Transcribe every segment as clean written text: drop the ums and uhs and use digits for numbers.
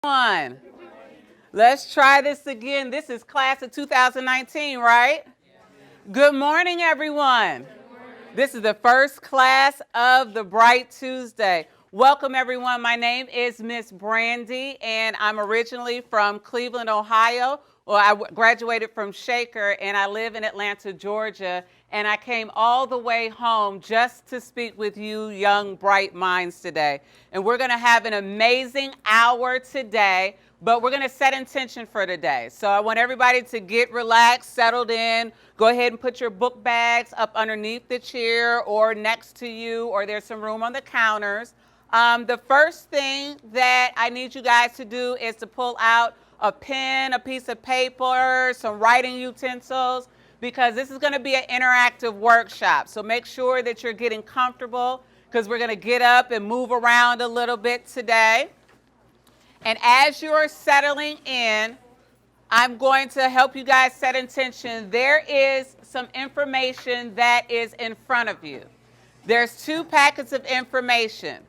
One. Let's try this again. This is class of 2019, right? Good morning, everyone. This is the first class of the Bright Tuesday. Welcome, everyone. My name is Miss Brandy, and I'm originally from Cleveland, Ohio. Well, I graduated from Shaker, and I live in Atlanta, Georgia. And I came all the way home just to speak with you young, bright minds today. And we're going to have an amazing hour today, but we're going to set intention for today. So I want everybody to get relaxed, settled in. Go ahead and put your book bags up underneath the chair or next to you, or there's some room on the counters. The first thing that I need you guys to do is to pull out a pen, a piece of paper, some writing utensils, because this is going to be an interactive workshop. So make sure that you're getting comfortable, because we're going to get up and move around a little bit today. And as you're settling in, I'm going to help you guys set intention. There is some information that is in front of you. There's two packets of information.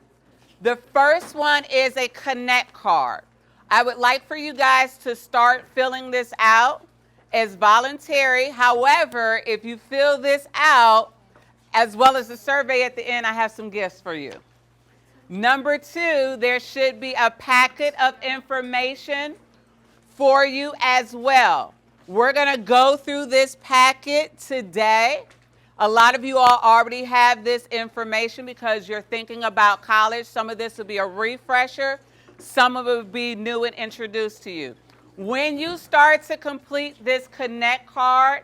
The first one is a Connect card. I would like for you guys to start filling this out as voluntary. However, if you fill this out, as well as the survey at the end, I have some gifts for you. Number two, there should be a packet of information for you as well. We're going to go through this packet today. A lot of you all already have this information because you're thinking about college. Some of this will be a refresher. Some of it will be new and introduced to you. When you start to complete this Connect card,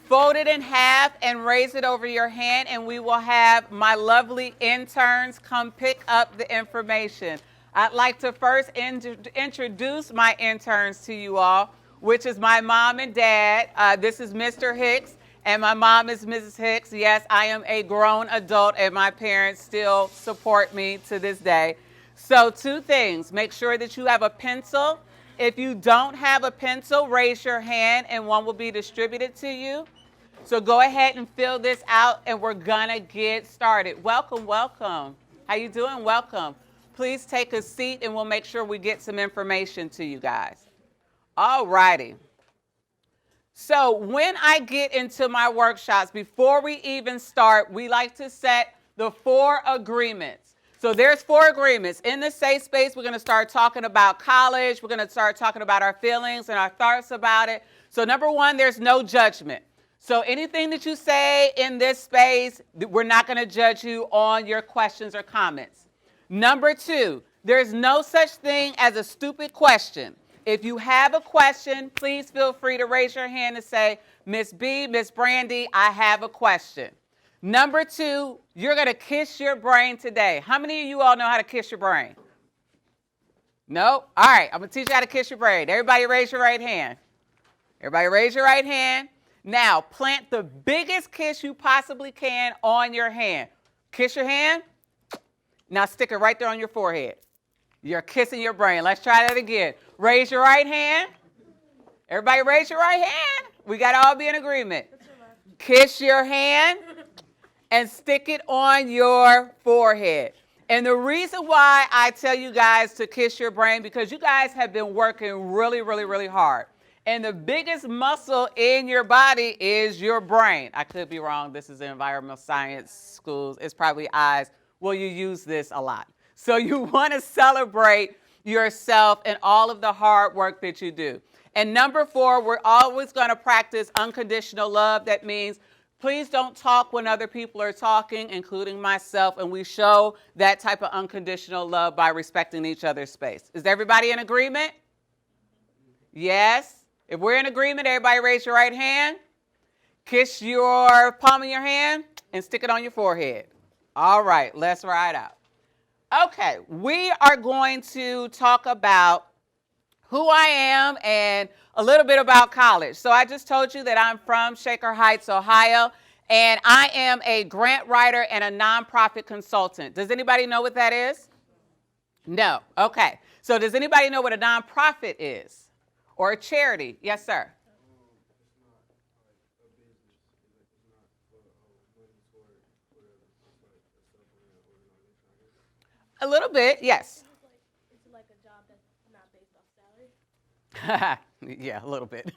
fold it in half and raise it over your hand, and we will have my lovely interns come pick up the information. I'd like to first introduce my interns to you all, which is my mom and dad. This is Mr. Hicks, and my mom is Mrs. Hicks. Yes, I am a grown adult, and my parents still support me to this day. So two things. Make sure that you have a pencil. If you don't have a pencil, raise your hand, and one will be distributed to you. So go ahead and fill this out, and we're going to get started. Welcome, welcome. How you doing? Welcome. Please take a seat, and we'll make sure we get some information to you guys. All righty. So when I get into my workshops, before we even start, we like to set the 4 agreements. So there's 4 agreements. In the safe space, we're going to start talking about college. We're going to start talking about our feelings and our thoughts about it. So number 1, there's no judgment. So anything that you say in this space, we're not going to judge you on your questions or comments. Number 2, there's no such thing as a stupid question. If you have a question, please feel free to raise your hand and say, Miss B, Miss Brandy, I have a question. Number 2, you're going to kiss your brain today. How many of you all know how to kiss your brain? No? All right, I'm going to teach you how to kiss your brain. Everybody raise your right hand. Everybody raise your right hand. Now, plant the biggest kiss you possibly can on your hand. Kiss your hand. Now stick it right there on your forehead. You're kissing your brain. Let's try that again. Raise your right hand. Everybody raise your right hand. We got to all be in agreement. Kiss your hand and stick it on your forehead. And the reason why I tell you guys to kiss your brain, because you guys have been working really, really, really hard. And the biggest muscle in your body is your brain. I could be wrong. This is environmental science schools. It's probably eyes. Well, you use this a lot. So you want to celebrate yourself and all of the hard work that you do. And number 4, we're always going to practice unconditional love. That means please don't talk when other people are talking, including myself. And we show that type of unconditional love by respecting each other's space. Is everybody in agreement? Yes. If we're in agreement, everybody raise your right hand. Kiss your palm of your hand and stick it on your forehead. All right, let's ride out. Okay, we are going to talk about who I am and a little bit about college. So I just told you that I'm from Shaker Heights, Ohio, and I am a grant writer and a nonprofit consultant. Does anybody know what that is? No. Okay. So does anybody know what a nonprofit is? Or a charity? Yes, sir. A little bit, yes. It's like a job that's not based Yeah, a little bit.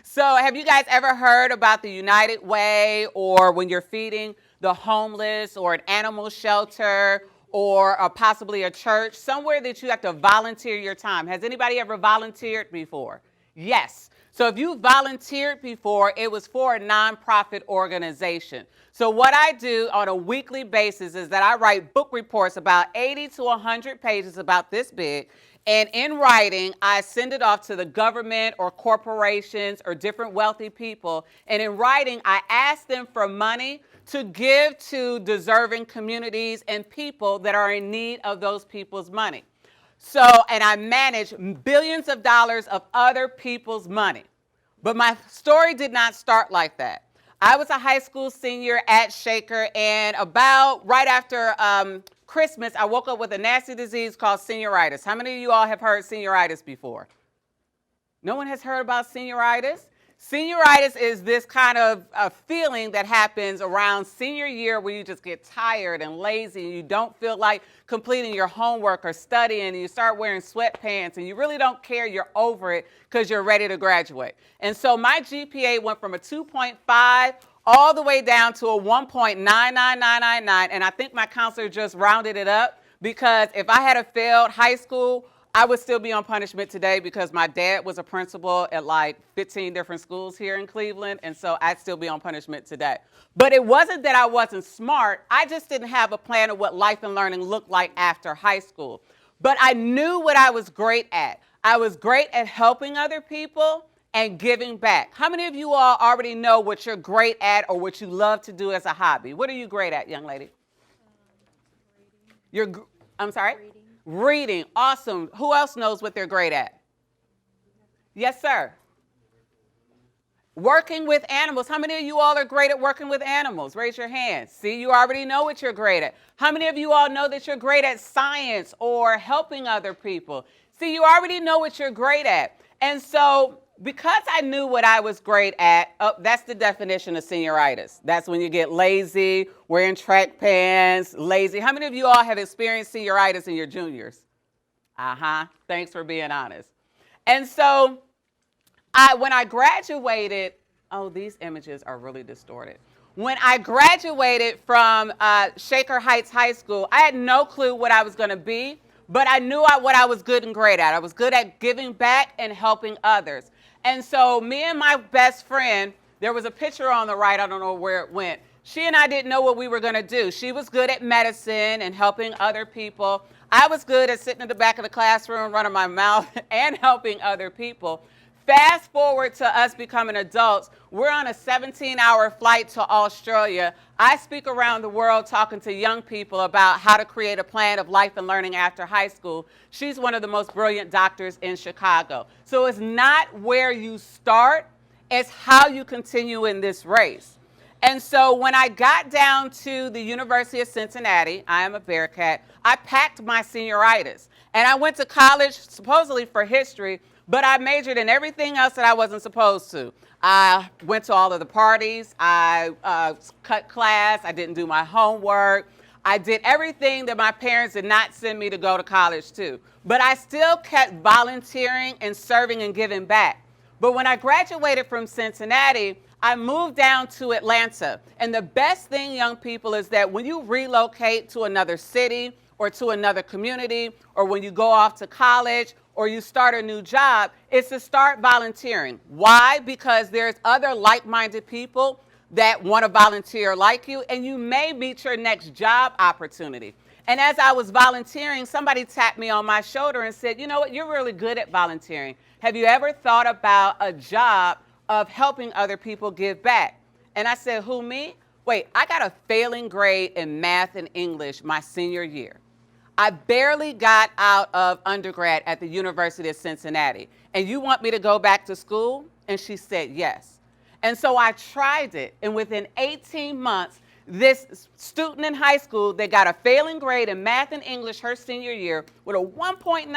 So have you guys ever heard about the United Way, or when you're feeding the homeless, or an animal shelter, or possibly a church, somewhere that you have to volunteer your time? Has anybody ever volunteered before? Yes. So if you volunteered before, it was for a nonprofit organization. So what I do on a weekly basis is that I write book reports about 80 to 100 pages about this big. And in writing, I send it off to the government or corporations or different wealthy people. And in writing, I ask them for money to give to deserving communities and people that are in need of those people's money. So, and I manage billions of dollars of other people's money. But my story did not start like that. I was a high school senior at Shaker, and about right after Christmas, I woke up with a nasty disease called senioritis. How many of you all have heard senioritis before? No one has heard about senioritis? Senioritis is this kind of feeling that happens around senior year where you just get tired and lazy and you don't feel like completing your homework or studying, and you start wearing sweatpants and you really don't care, you're over it because you're ready to graduate. And so my GPA went from a 2.5 all the way down to a 1.99999, and I think my counselor just rounded it up, because if I had failed high school, I would still be on punishment today, because my dad was a principal at like 15 different schools here in Cleveland, and so I'd still be on punishment today. But it wasn't that I wasn't smart, I just didn't have a plan of what life and learning looked like after high school. But I knew what I was great at. I was great at helping other people and giving back. How many of you all already know what you're great at or what you love to do as a hobby? What are you great at, young lady? I'm sorry? Reading. Awesome. Who else knows what they're great at? Yes, sir. Working with animals. How many of you all are great at working with animals? Raise your hand. See, you already know what you're great at. How many of you all know that you're great at science or helping other people? See, you already know what you're great at. And so because I knew what I was great at, that's the definition of senioritis. That's when you get lazy, wearing track pants, lazy. How many of you all have experienced senioritis in your juniors? Thanks for being honest. And so when I graduated, these images are really distorted. When I graduated from Shaker Heights High School, I had no clue what I was going to be, but I knew what I was good and great at. I was good at giving back and helping others. And so me and my best friend, there was a picture on the right, I don't know where it went. She and I didn't know what we were going to do. She was good at medicine and helping other people. I was good at sitting in the back of the classroom, running my mouth and helping other people. Fast forward to us becoming adults, we're on a 17-hour flight to Australia. I speak around the world talking to young people about how to create a plan of life and learning after high school. She's one of the most brilliant doctors in Chicago. So it's not where you start, it's how you continue in this race. And so when I got down to the University of Cincinnati, I am a Bearcat, I packed my senioritis. And I went to college supposedly for history, but I majored in everything else that I wasn't supposed to. I went to all of the parties, I cut class, I didn't do my homework, I did everything that my parents did not send me to go to college to. But I still kept volunteering and serving and giving back. But when I graduated from Cincinnati, I moved down to Atlanta. And the best thing, young people, is that when you relocate to another city or to another community, or when you go off to college, or you start a new job, is to start volunteering. Why? Because there's other like-minded people that want to volunteer like you, and you may meet your next job opportunity. And as I was volunteering, somebody tapped me on my shoulder and said, you know what, you're really good at volunteering. Have you ever thought about a job of helping other people give back? And I said, who, me? Wait, I got a failing grade in math and English my senior year. I barely got out of undergrad at the University of Cincinnati. And you want me to go back to school? And she said yes. And so I tried it. And within 18 months, this student in high school that got a failing grade in math and English her senior year with a 1.999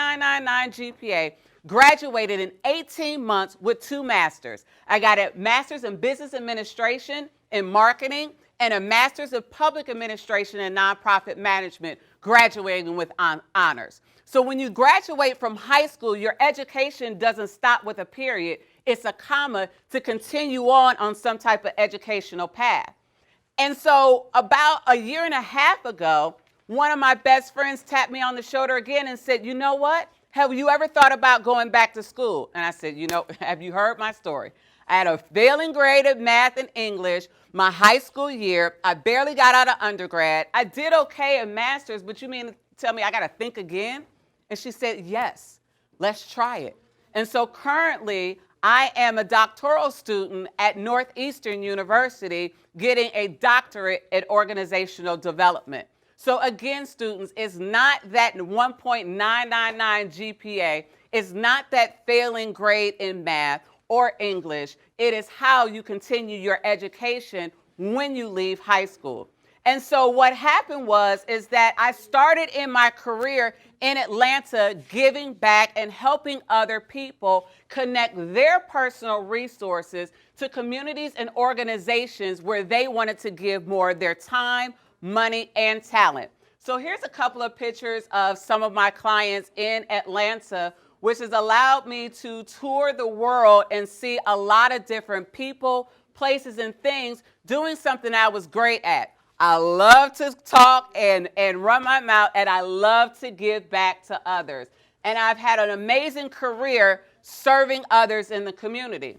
GPA graduated in 18 months with 2 masters. I got a master's in business administration and marketing and a master's of public administration and nonprofit management, graduating with honors. So when you graduate from high school, your education doesn't stop with a period. It's a comma to continue on some type of educational path. And so about a year and a half ago, one of my best friends tapped me on the shoulder again and said, you know what? Have you ever thought about going back to school? And I said, have you heard my story? I had a failing grade at math and English my high school year. I barely got out of undergrad. I did okay in master's, but you mean to tell me I got to think again? And she said, yes, let's try it. And so currently, I am a doctoral student at Northeastern University getting a doctorate in organizational development. So again, students, it's not that 1.999 GPA. It's not that failing grade in math or English. It is how you continue your education when you leave high school. And so what happened is that I started in my career in Atlanta giving back and helping other people connect their personal resources to communities and organizations where they wanted to give more of their time, money, and talent. So here's a couple of pictures of some of my clients in Atlanta, which has allowed me to tour the world and see a lot of different people, places, and things doing something I was great at. I love to talk and run my mouth, and I love to give back to others. And I've had an amazing career serving others in the community.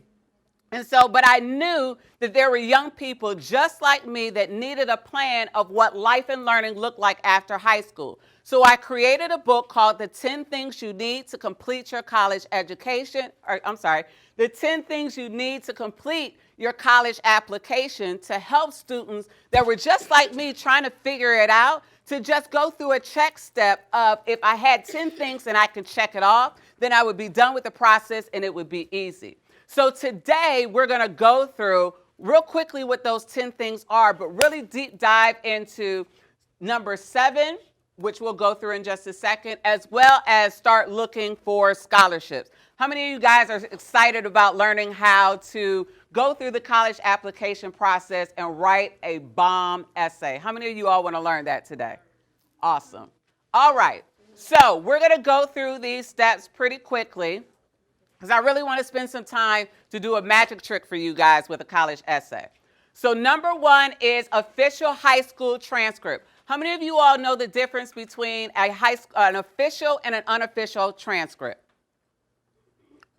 And so, but I knew that there were young people just like me that needed a plan of what life and learning looked like after high school. So I created a book called The 10 Things You Need to Complete Your College Education, The 10 Things You Need to Complete Your College Application, to help students that were just like me trying to figure it out, to just go through a check step of if I had 10 things and I could check it off, then I would be done with the process and it would be easy. So today we're going to go through real quickly what those 10 things are, but really deep dive into number 7, which we'll go through in just a second, as well as start looking for scholarships. How many of you guys are excited about learning how to go through the college application process and write a bomb essay? How many of you all want to learn that today? Awesome. All right. So we're going to go through these steps pretty quickly, because I really want to spend some time to do a magic trick for you guys with a college essay. So number 1 is official high school transcript. How many of you all know the difference between an official and an unofficial transcript?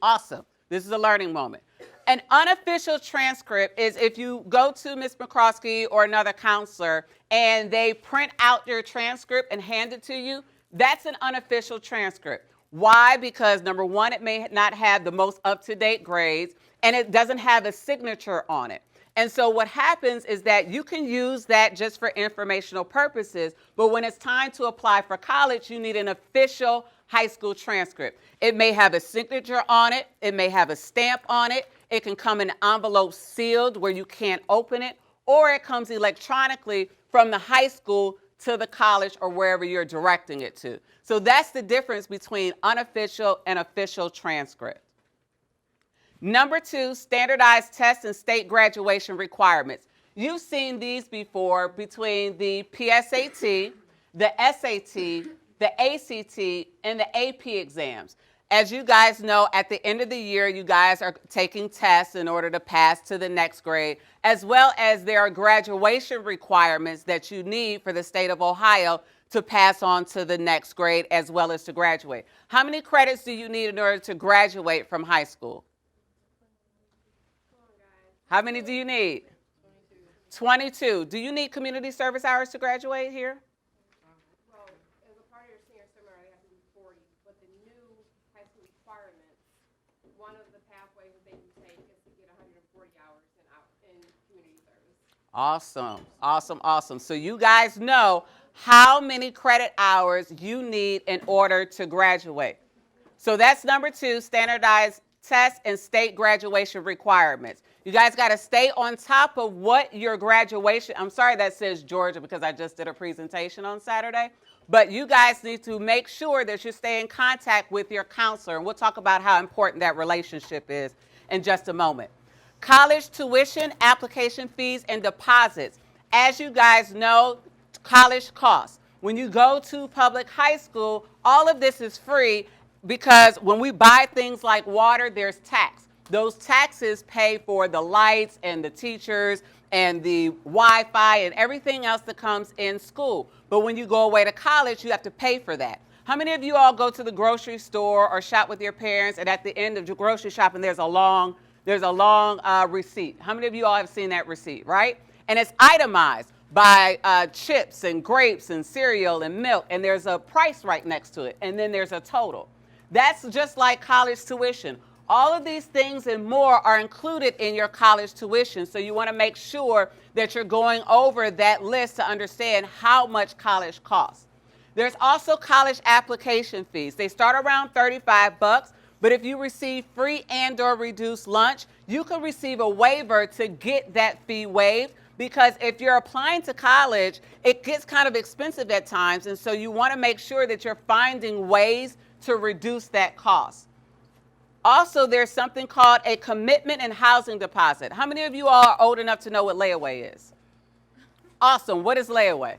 Awesome. This is a learning moment. An unofficial transcript is if you go to Ms. McCroskey or another counselor and they print out your transcript and hand it to you, that's an unofficial transcript. Why? Because number 1, it may not have the most up-to-date grades, and it doesn't have a signature on it. And so what happens is that you can use that just for informational purposes, but when it's time to apply for college, you need an official high school transcript. It may have a signature on it. It may have a stamp on it. It can come in an envelope sealed where you can't open it, or it comes electronically from the high school to the college or wherever you're directing it to. So that's the difference between unofficial and official transcript. Number 2, standardized tests and state graduation requirements. You've seen these before between the PSAT, the SAT, the ACT, and the AP exams. As you guys know, at the end of the year, you guys are taking tests in order to pass to the next grade, as well as there are graduation requirements that you need for the state of Ohio to pass on to the next grade as well as to graduate. How many credits do you need in order to graduate from high school? How many do you need? 22. Do you need community service hours to graduate here? Well, as a part of your senior seminar, they have to be 40, but the new high school requirements, one of the pathways that they can take is to get 140 hours in community service. Awesome, awesome, awesome. So you guys know how many credit hours you need in order to graduate. So that's number 2, standardized tests and state graduation requirements. You guys got to stay on top of what your graduation, I'm sorry that says Georgia because I just did a presentation on Saturday, but you guys need to make sure that you stay in contact with your counselor, and we'll talk about how important that relationship is in just a moment. College tuition, application fees, and deposits. As you guys know, college costs. When you go to public high school, All of this is free because when we buy things like water, there's tax. Those taxes pay for the lights and the teachers and the Wi-Fi and everything else that comes in school. But when you go away to college, you have to pay for that. How many of you all go to the grocery store or shop with your parents, and at the end of your grocery shopping, there's a long receipt? How many of you all have seen that receipt, right? And it's itemized by chips and grapes and cereal and milk, and there's a price right next to it, and then there's a total. That's just like college tuition. All of these things and more are included in your college tuition, so you want to make sure that you're going over that list to understand how much college costs. There's also college application fees. They start around $35, but if you receive free and or reduced lunch, you can receive a waiver to get that fee waived, because if you're applying to college, it gets kind of expensive at times, and so you want to make sure that you're finding ways to reduce that cost. Also, there's something called a commitment and housing deposit. How many of you all are old enough to know what layaway is? Awesome. What is layaway?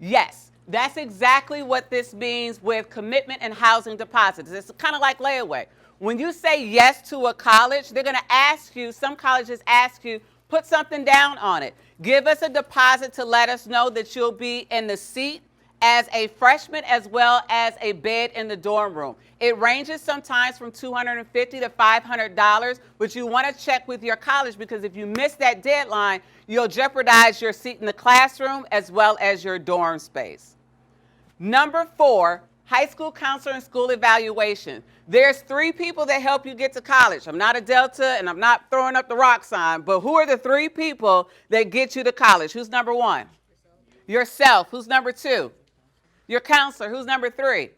Yes, that's exactly what this means with commitment and housing deposits. It's kind of like layaway. When you say yes to a college, they're going to ask you, some colleges ask you, put something down on it. Give us a deposit to let us know that you'll be in the seat as a freshman as well as a bed in the dorm room. It ranges sometimes from $250 to $500, but you want to check with your college, because if you miss that deadline, you'll jeopardize your seat in the classroom as well as your dorm space. Number 4, high school counselor and school evaluation. There's 3 people that help you get to college. I'm not a Delta and I'm not throwing up the rock sign, but who are the 3 people that get you to college? Who's number 1? Yourself. Who's number 2? Your counselor. Who's number 3?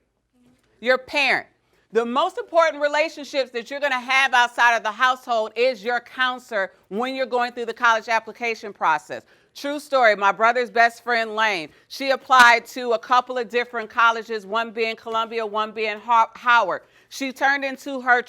Your parent. The most important relationships that you're going to have outside of the household is your counselor when you're going through the college application process. True story, my brother's best friend, Lane, she applied to a couple of different colleges, one being Columbia, one being Howard. She turned into her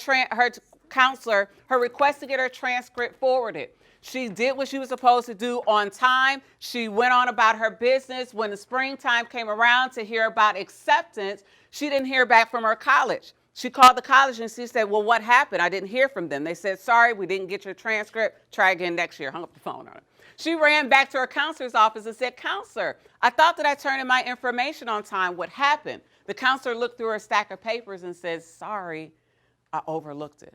counselor her request to get her transcript forwarded. She did what she was supposed to do on time. She went on about her business. When the springtime came around to hear about acceptance, she didn't hear back from her college. She called the college and she said, well, what happened? I didn't hear from them. They said, sorry, we didn't get your transcript. Try again next year. Hung up the phone on her. She ran back to her counselor's office and said, counselor, I thought that I turned in my information on time. What happened? The counselor looked through her stack of papers and said, sorry, I overlooked it.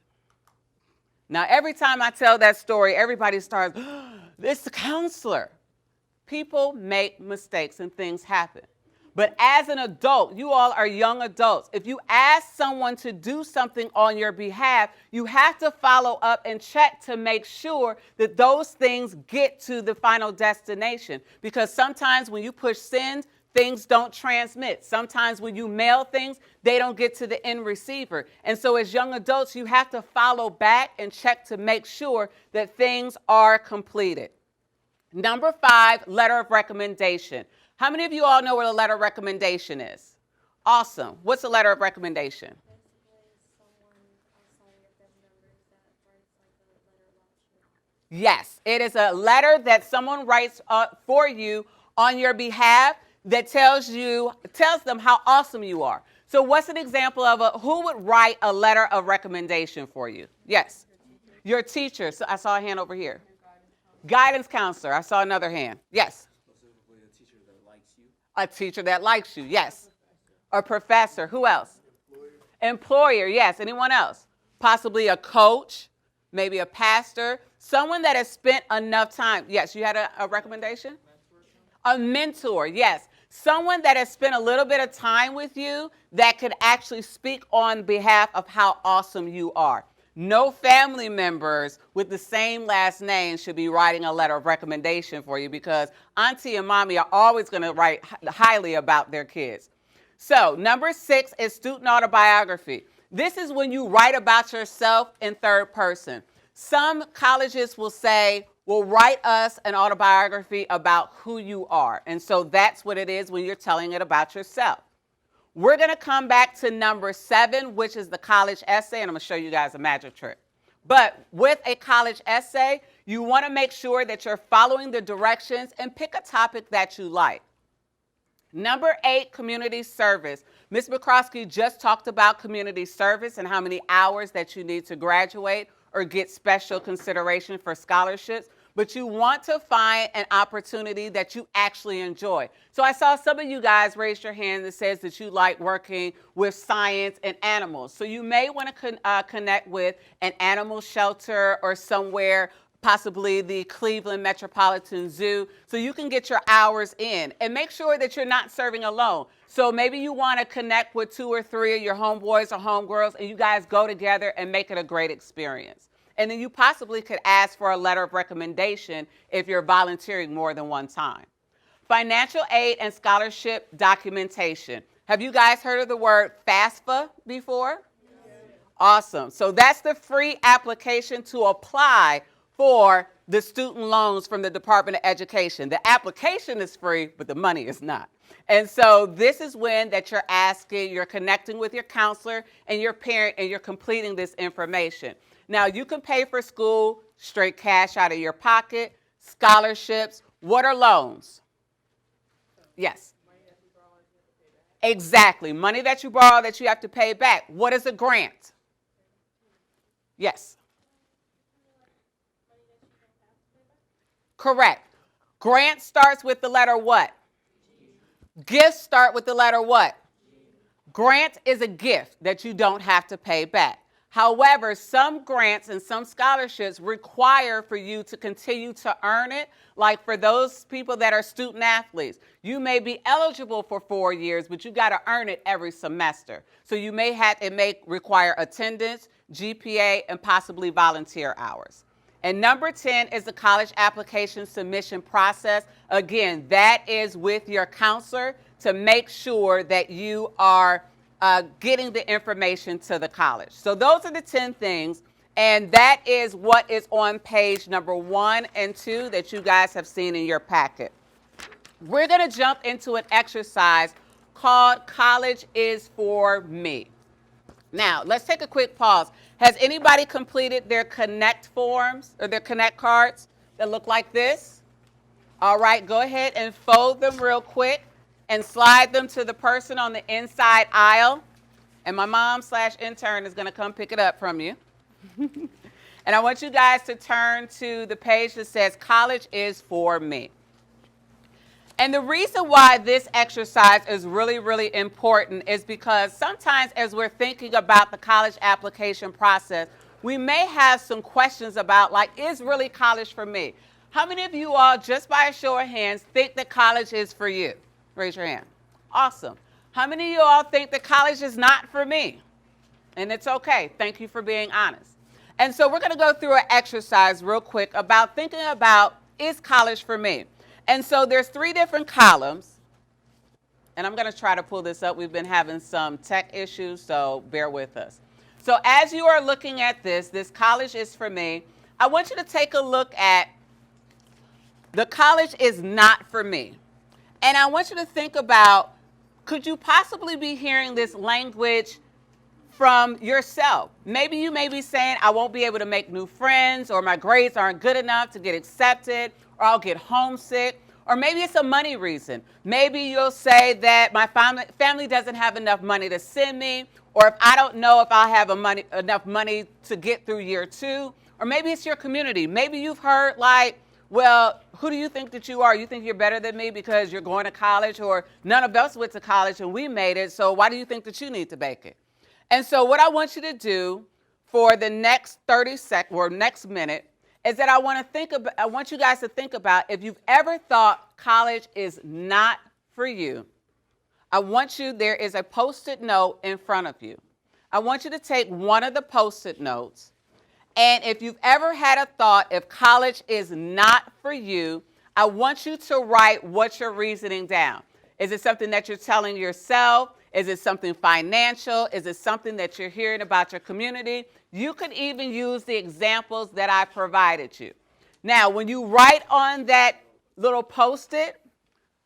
Now, every time I tell that story, everybody starts, it's the counselor. People make mistakes and things happen. But as an adult, you all are young adults. If you ask someone to do something on your behalf, you have to follow up and check to make sure that those things get to the final destination. Because sometimes when you push send, things don't transmit. Sometimes when you mail things, they don't get to the end receiver. And so as young adults, you have to follow back and check to make sure that things are completed. Number 5, letter of recommendation. How many of you all know what a letter of recommendation is? Awesome. What's a letter of recommendation? Yes, it is a letter that someone writes for you on your behalf that tells them how awesome you are. So what's an example of who would write a letter of recommendation for you? Yes. Your teacher. So I saw a hand over here. Guidance counselor. I saw another hand. Yes. A teacher that likes you, yes. A professor, who else? Employer, yes. Anyone else? Possibly a coach, maybe a pastor, someone that has spent enough time. Yes, you had a recommendation? A mentor, yes. Someone that has spent a little bit of time with you that could actually speak on behalf of how awesome you are. No family members with the same last name should be writing a letter of recommendation for you, because auntie and mommy are always going to write highly about their kids. So number 6 is student autobiography. This is when you write about yourself in third person. Some colleges will say, well, write us an autobiography about who you are. And so that's what it is when you're telling it about yourself. We're going to come back to number 7, which is the college essay, and I'm going to show you guys a magic trick. But with a college essay, You want to make sure that you're following the directions and pick a topic that you like. Number 8, community service. Ms. McCroskey just talked about community service and how many hours that you need to graduate or get special consideration for scholarships, but you want to find an opportunity that you actually enjoy. So I saw some of you guys raise your hand that says that you like working with science and animals. So you may want to connect with an animal shelter or somewhere, possibly the Cleveland Metropolitan Zoo, so you can get your hours in. And make sure that you're not serving alone. So maybe you want to connect with 2 or 3 of your homeboys or homegirls, and you guys go together and make it a great experience. And then you possibly could ask for a letter of recommendation if you're volunteering more than one time. Financial aid and scholarship documentation. Have you guys heard of the word FAFSA before? Yes. Awesome. So that's the free application to apply for the student loans from the Department of Education. The application is free, but the money is not. And so this is when that you're asking, you're connecting with your counselor and your parent, and you're completing this information. Now, you can pay for school straight cash out of your pocket, scholarships. What are loans? Yes. Exactly. Money that you borrow that you have to pay back. What is a grant? Yes. Correct. Grant starts with the letter what? Gifts start with the letter what? Grant is a gift that you don't have to pay back. However, some grants and some scholarships require for you to continue to earn it. Like for those people that are student athletes, you may be eligible for 4 years, but you got to earn it every semester. So you may have, it may require attendance, GPA, and possibly volunteer hours. And number 10 is the college application submission process. Again, that is with your counselor to make sure that you are getting the information to the college. So those are the 10 things, and that is what is on page number 1 and 2 that you guys have seen in your packet. We're going to jump into an exercise called College is for Me. Now, let's take a quick pause. Has anybody completed their Connect forms or their Connect cards that look like this? All right, go ahead and fold them real quick and slide them to the person on the inside aisle. And my mom/intern is going to come pick it up from you. And I want you guys to turn to the page that says College is for Me. And the reason why this exercise is really, really important is because sometimes as we're thinking about the college application process, we may have some questions about, like, is really college for me? How many of you all, just by a show of hands, think that college is for you? Raise your hand. Awesome. How many of you all think that college is not for me? And it's okay. Thank you for being honest. And so we're going to go through an exercise real quick about thinking about, is college for me? And so there's 3 different columns, and I'm going to try to pull this up. We've been having some tech issues, so bear with us. So as you are looking at this college is for me, I want you to take a look at the college is not for me. And I want you to think about, could you possibly be hearing this language from yourself? Maybe you may be saying, I won't be able to make new friends, or my grades aren't good enough to get accepted, or I'll get homesick, or maybe it's a money reason. Maybe you'll say that my family doesn't have enough money to send me, or if I don't know if I'll have enough money to get through year 2, or maybe it's your community. Maybe you've heard like, well, who do you think that you are? You think you're better than me because you're going to college, or none of us went to college and we made it, so why do you think that you need to make it? And so what I want you to do for the next 30 seconds or next minute is that I want you guys to think about, if you've ever thought college is not for you, there is a Post-it note in front of you. I want you to take one of the Post-it notes, and if you've ever had a thought, if college is not for you, I want you to write what you're reasoning down. Is it something that you're telling yourself? Is it something financial? Is it something that you're hearing about your community? You could even use the examples that I provided you. Now, when you write on that little Post-it,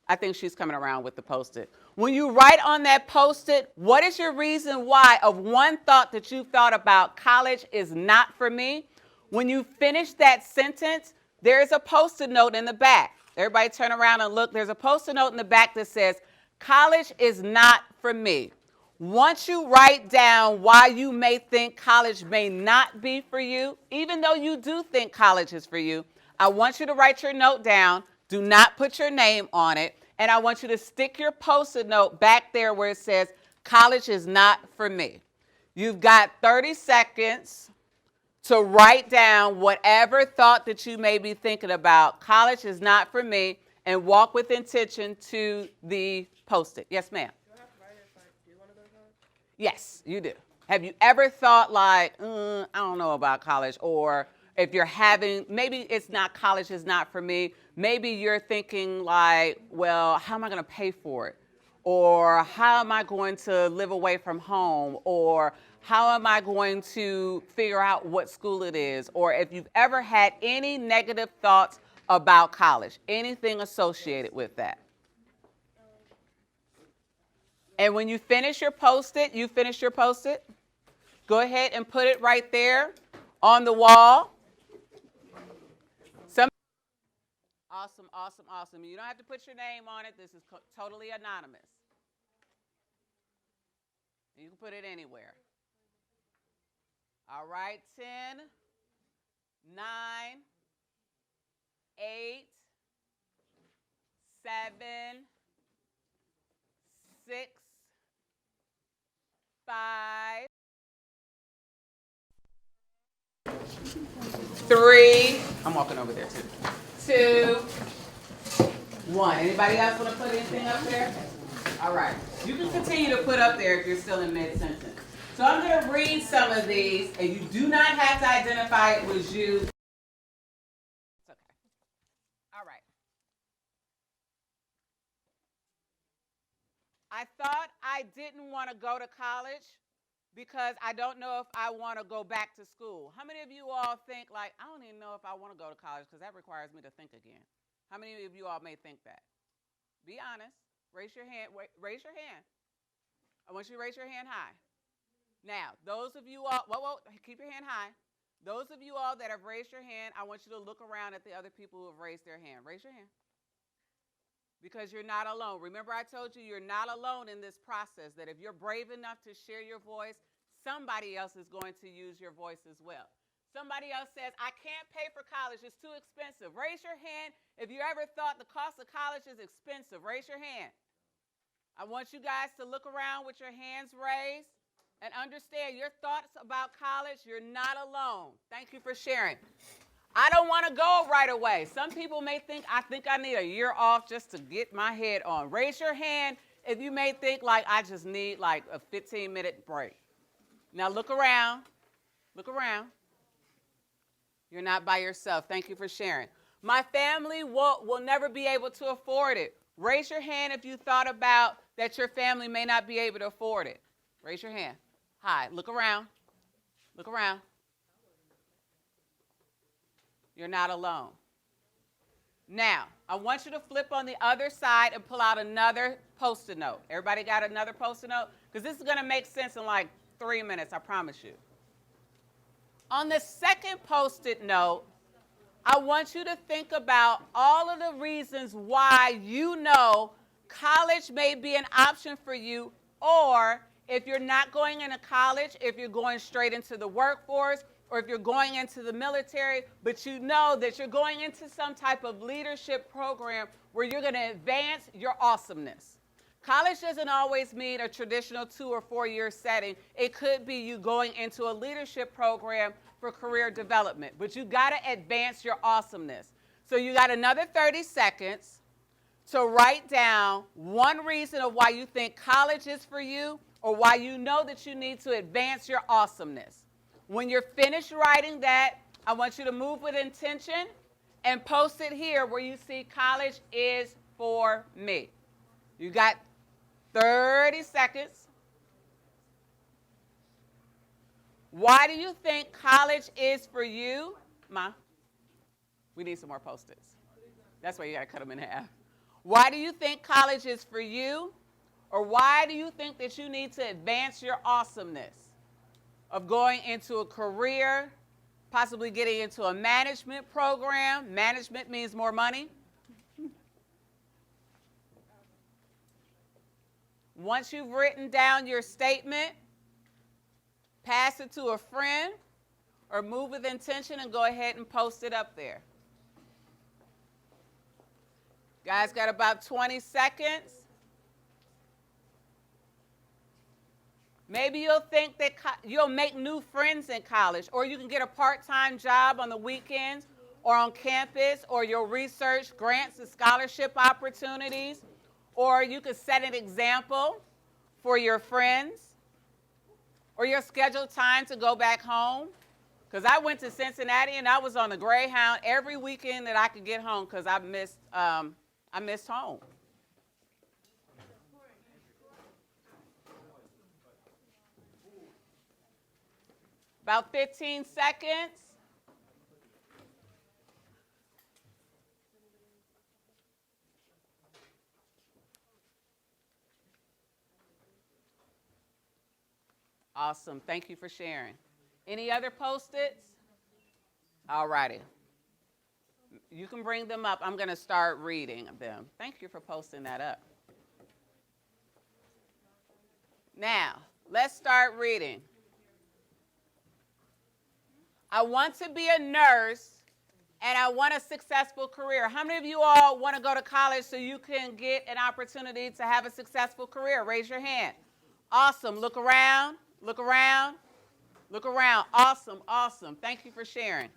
I think she's coming around with the Post-it. When you write on that Post-it, what is your reason why of one thought that you thought about college is not for me? When you finish that sentence, there is a Post-it note in the back. Everybody turn around and look. There's a Post-it note in the back that says, college is not for me. Once you write down why you may think college may not be for you, even though you do think college is for you, I want you to write your note down. Do not put your name on it. And I want you to stick your Post-it note back there where it says, college is not for me. You've got 30 seconds to write down whatever thought that you may be thinking about. College is not for me, and walk with intention to the Post-it. Yes, ma'am. Do I have to write it if I do one of those ones? Yes, you do. Have you ever thought like, I don't know about college, or if you're having, maybe it's not college is not for me. Maybe you're thinking like, well, how am I going to pay for it? Or how am I going to live away from home? Or how am I going to figure out what school it is? Or if you've ever had any negative thoughts about college, anything associated with that. And when you finish your Post-it, go ahead and put it right there on the wall. Awesome, awesome, awesome. You don't have to put your name on it. This is totally anonymous. You can put it anywhere. All right, 10, 9, 8, 7, 6, 5, 3, I'm walking over there too. 2, 1. Anybody else want to put anything up there? All right. You can continue to put up there if you're still in mid-sentence. So I'm going to read some of these, and you do not have to identify it was you. It's okay. All right. I thought I didn't want to go to college because I don't know if I want to go back to school. How many of you all think like, I don't even know if I want to go to college because that requires me to think again? How many of you all may think that? Be honest. Raise your hand. Raise your hand. I want you to raise your hand high. Now, those of you all, keep your hand high. Those of you all that have raised your hand, I want you to look around at the other people who have raised their hand. Raise your hand. Because you're not alone. Remember I told you you're not alone in this process, that if you're brave enough to share your voice, somebody else is going to use your voice as well. Somebody else says, I can't pay for college, it's too expensive. Raise your hand if you ever thought the cost of college is expensive. Raise your hand. I want you guys to look around with your hands raised and understand your thoughts about college, you're not alone. Thank you for sharing. I don't want to go right away. Some people may think, I think I need a year off just to get my head on. Raise your hand if you may think like I just need like a 15-minute break. Now look around. Look around. You're not by yourself. Thank you for sharing. My family will never be able to afford it. Raise your hand if you thought about that your family may not be able to afford it. Raise your hand. Hi. Look around. Look around. You're not alone. Now, I want you to flip on the other side and pull out another Post-it note. Everybody got another Post-it note? Because this is going to make sense in like 3 minutes, I promise you. On the second Post-it note, I want you to think about all of the reasons why you know college may be an option for you, or if you're not going into college, if you're going straight into the workforce, or if you're going into the military, but you know that you're going into some type of leadership program where you're going to advance your awesomeness. College doesn't always mean a traditional 2 or 4 year setting. It could be you going into a leadership program for career development, but you got to advance your awesomeness. So you got another 30 seconds to write down one reason of why you think college is for you, or why you know that you need to advance your awesomeness. When you're finished writing that, I want you to move with intention and post it here where you see college is for me. You got 30 seconds. Why do you think college is for you? Ma, we need some more Post-its. That's why you got to cut them in half. Why do you think college is for you? Or why do you think that you need to advance your awesomeness of going into a career possibly getting into a management program. Management means more money. Once you've written down your statement, pass it to a friend or move with intention and go ahead and post it up there. Guys, got about 20 seconds. Maybe you'll think that you'll make new friends in college, or you can get a part-time job on the weekends or on campus, or you'll research grants and scholarship opportunities, or you could set an example for your friends, or your scheduled time to go back home. Because I went to Cincinnati and I was on the Greyhound every weekend that I could get home because I missed home. About 15 seconds. Awesome. Thank you for sharing. Any other Post-its? All righty. You can bring them up. I'm going to start reading them. Thank you for posting that up. Now, let's start reading. I want to be a nurse, and I want a successful career. How many of you all want to go to college so you can get an opportunity to have a successful career? Raise your hand. Awesome. Look around. Look around. Look around. Awesome. Awesome. Thank you for sharing.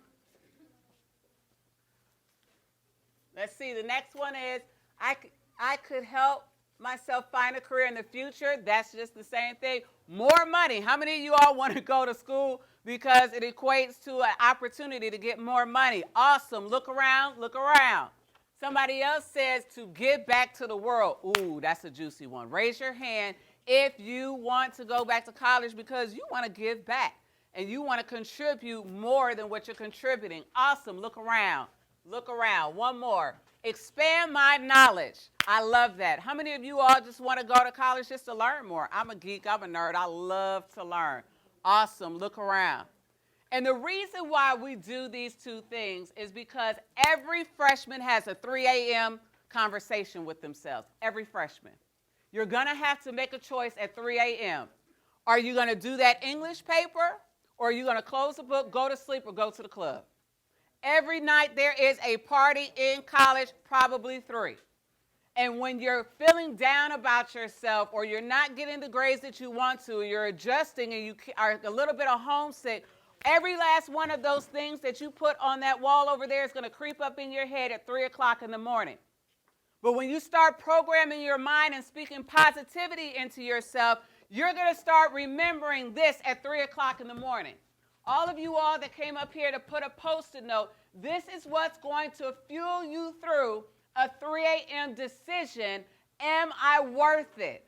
Let's see. The next one is I could help myself find a career in the future. That's just the same thing. More money. How many of you all want to go to school because it equates to an opportunity to get more money? Awesome. Look around. Look around. Somebody else says to give back to the world. Ooh, that's a juicy one. Raise your hand if you want to go back to college because you want to give back and you want to contribute more than what you're contributing. Awesome. Look around. Look around. One more. Expand my knowledge. I love that. How many of you all just want to go to college just to learn more? I'm a geek. I'm a nerd. I love to learn. Awesome. Look around. And the reason why we do these two things is because every freshman has a 3 a.m. conversation with themselves. Every freshman. You're going to have to make a choice at 3 a.m. Are you going to do that English paper, or are you going to close the book, go to sleep, or go to the club? Every night there is a party in college, probably 3. And when you're feeling down about yourself, or you're not getting the grades that you want to, or you're adjusting and you are a little bit of homesick, every last one of those things that you put on that wall over there is going to creep up in your head at 3 o'clock in the morning. But when you start programming your mind and speaking positivity into yourself, you're going to start remembering this at 3 o'clock in the morning. All of you all that came up here to put a Post-it note, this is what's going to fuel you through a 3 a.m. decision. Am I worth it?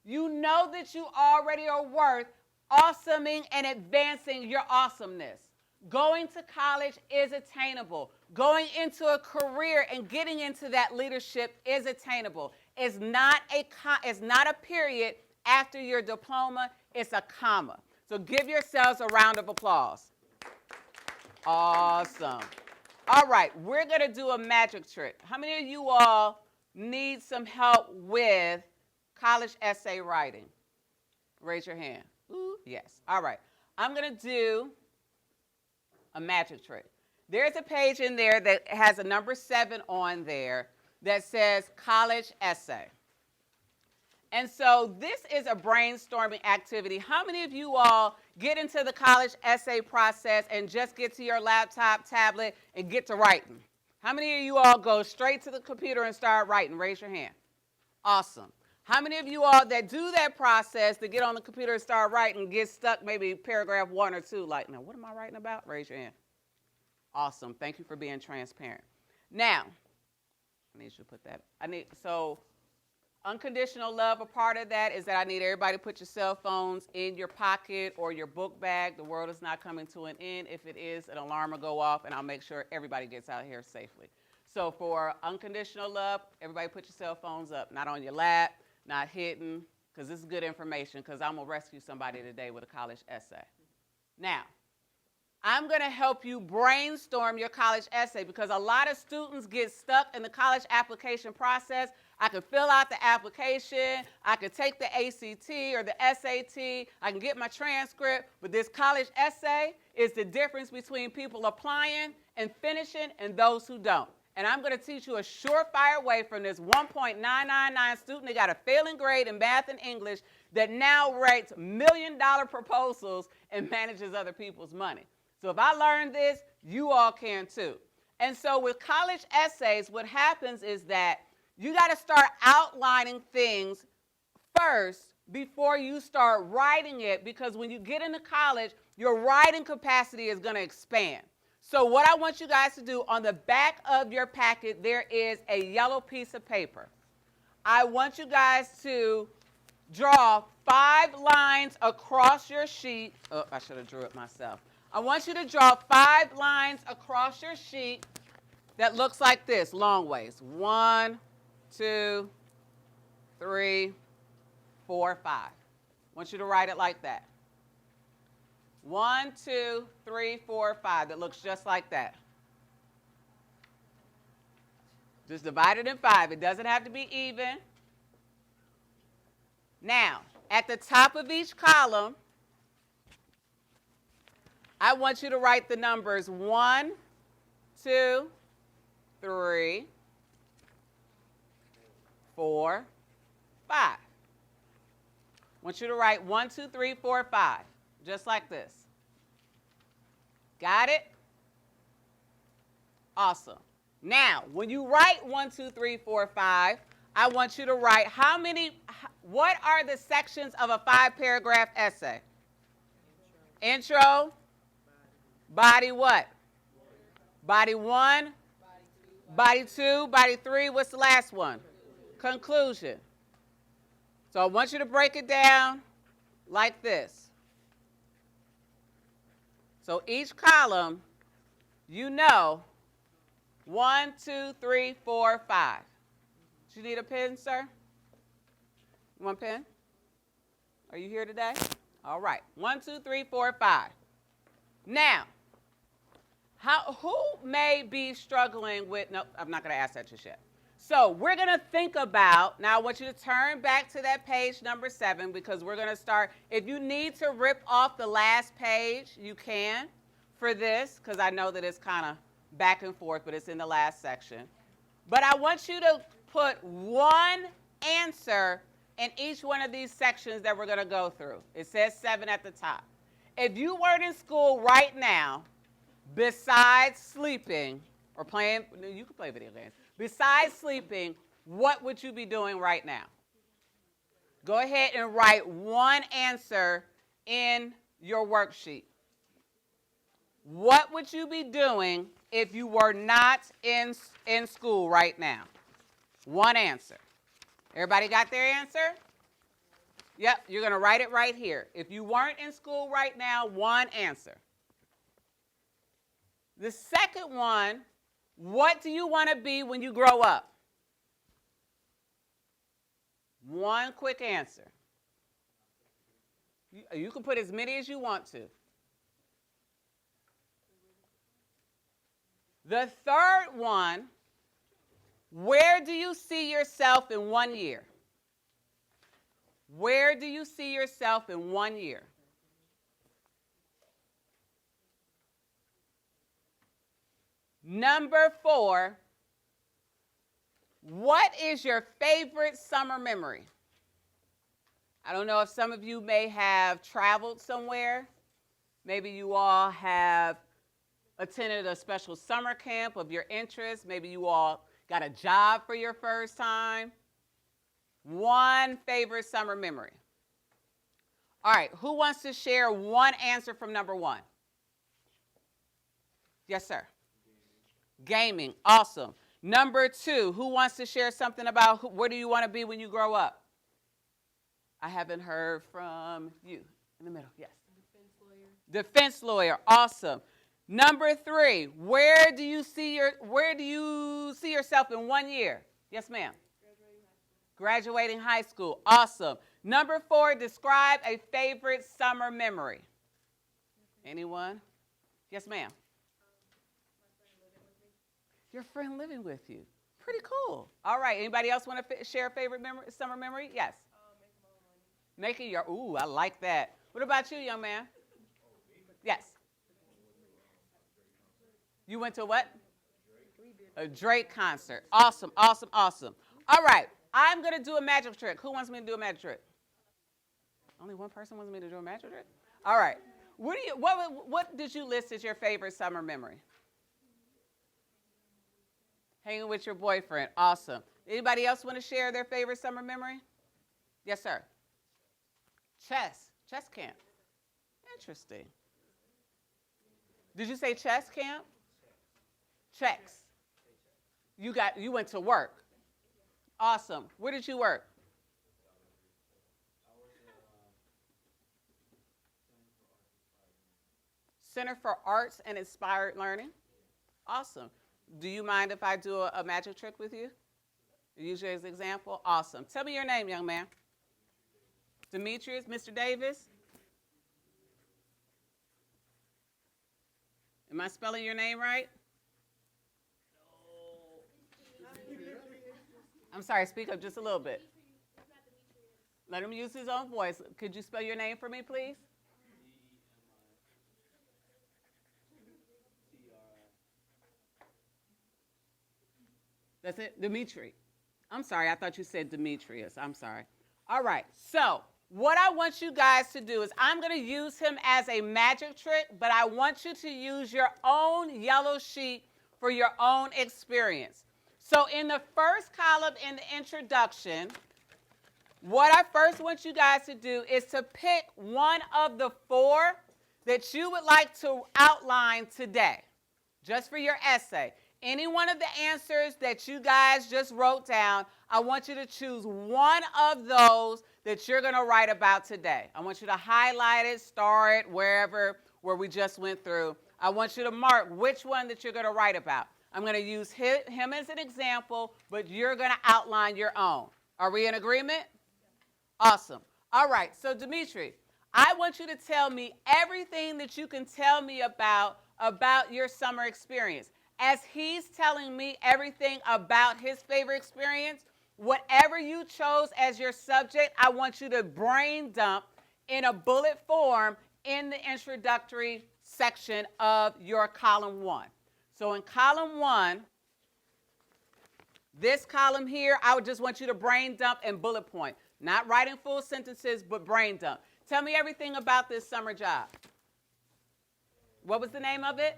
You know that you already are worth awesoming and advancing your awesomeness. Going to college is attainable. Going into a career and getting into that leadership is attainable. It's not a period after your diploma. It's a comma. So give yourselves a round of applause. Awesome. All right, we're going to do a magic trick. How many of you all need some help with college essay writing? Raise your hand. Ooh, yes. All right. I'm going to do a magic trick. There's a page in there that has a number 7 on there that says college essay. And so this is a brainstorming activity. How many of you all get into the college essay process and just get to your laptop, tablet, and get to writing? How many of you all go straight to the computer and start writing? Raise your hand. Awesome. How many of you all that do that process to get on the computer and start writing get stuck maybe paragraph 1 or 2, like, now what am I writing about? Raise your hand. Awesome. Thank you for being transparent. Now, I need you to put that. Unconditional love, a part of that is that I need everybody to put your cell phones in your pocket or your book bag. The world is not coming to an end. If it is, an alarm will go off, and I'll make sure everybody gets out here safely. So for unconditional love, everybody put your cell phones up, not on your lap, not hidden, because this is good information, because I'm going to rescue somebody today with a college essay. Now, I'm going to help you brainstorm your college essay because a lot of students get stuck in the college application process. I can fill out the application, I can take the ACT or the SAT, I can get my transcript, but this college essay is the difference between people applying and finishing and those who don't. And I'm going to teach you a surefire way from this 1.999 student that got a failing grade in math and English that now writes $1 million proposals and manages other people's money. So if I learned this, you all can too. And so with college essays, what happens is that you got to start outlining things first before you start writing it, because when you get into college, your writing capacity is going to expand. So what I want you guys to do, on the back of your packet, there is a yellow piece of paper. I want you guys to draw 5 lines across your sheet. Oh, I should have drew it myself. I want you to draw 5 lines across your sheet that looks like this, long ways. 1, 2, 3, 4, 5. I want you to write it like that. 1, 2, 3, 4, 5. That looks just like that. Just divide it in 5. It doesn't have to be even. Now, at the top of each column, I want you to write the numbers 1, 2, 3, 4, 5. I want you to write 1, 2, 3, 4, 5, just like this. Got it? Awesome. Now, when you write 1, 2, 3, 4, 5, I want you to write what are the sections of a 5-paragraph essay? Intro. Body what? Body 1. Body 2. Body 3. What's the last one? Conclusion. So I want you to break it down like this. So each column, you know, 1, 2, 3, 4, 5. Do you need a pen, sir? You want a pen? Are you here today? All right. 1, 2, 3, 4, 5. Now, who may be struggling with, no, I'm not going to ask that just yet. So we're going to think about, now I want you to turn back to that page number 7, because we're going to start. If you need to rip off the last page, you can for this, because I know that it's kind of back and forth, but it's in the last section. But I want you to put one answer in each one of these sections that we're going to go through. It says 7 at the top. If you weren't in school right now, besides sleeping or playing, you can play video games. Besides sleeping, what would you be doing right now? Go ahead and write one answer in your worksheet. What would you be doing if you were not in school right now? One answer. Everybody got their answer? Yep, you're going to write it right here. If you weren't in school right now, one answer. The second one, what do you want to be when you grow up? One quick answer. You can put as many as you want to. The third one, where do you see yourself in 1 year? Where do you see yourself in 1 year? Number 4, what is your favorite summer memory? I don't know if some of you may have traveled somewhere. Maybe you all have attended a special summer camp of your interest. Maybe you all got a job for your first time. One favorite summer memory. All right, who wants to share one answer from number 1? Yes, sir. Gaming, awesome. Number 2, who wants to share something about where do you want to be when you grow up? I haven't heard from you. In the middle, yes. Defense lawyer. Defense lawyer, awesome. Number 3, where do you see yourself in 1 year? Yes, ma'am. Graduating high school, awesome. Number 4, describe a favorite summer memory. Anyone? Yes, ma'am. Your friend living with you. Pretty cool. All right. Anybody else want to share a favorite summer memory? Yes. Making your, ooh, I like that. What about you, young man? Yes. You went to what? A Drake concert. Awesome, awesome, awesome. All right. I'm going to do a magic trick. Who wants me to do a magic trick? Only one person wants me to do a magic trick? All right. What did you list as your favorite summer memory? Hanging with your boyfriend. Awesome. Anybody else want to share their favorite summer memory? Yes, sir. Chess camp. Interesting. Did you say chess camp? Checks. You went to work. Awesome. Where did you work? Center for Arts and Inspired Learning. Awesome. Do you mind if I do a magic trick with you? Use you as an example. Awesome. Tell me your name, young man. Demetrius, Mr. Davis. Am I spelling your name right? I'm sorry, speak up just a little bit. Let him use his own voice. Could you spell your name for me, please? That's it? Dimitri. I'm sorry, I thought you said Demetrius. I'm sorry. All right, so what I want you guys to do is I'm going to use him as a magic trick, but I want you to use your own yellow sheet for your own experience. So in the first column in the introduction, what I first want you guys to do is to pick one of the 4 that you would like to outline today, just for your essay. Any one of the answers that you guys just wrote down, I want you to choose one of those that you're going to write about today. I want you to highlight it, star it, where we just went through. I want you to mark which one that you're going to write about. I'm going to use him as an example, but you're going to outline your own. Are we in agreement? Awesome. All right, so Dimitri, I want you to tell me everything that you can tell me about your summer experience. As he's telling me everything about his favorite experience, whatever you chose as your subject, I want you to brain dump in a bullet form in the introductory section of your column 1. So in column 1, this column here, I would just want you to brain dump and bullet point. Not writing full sentences, but brain dump. Tell me everything about this summer job. What was the name of it?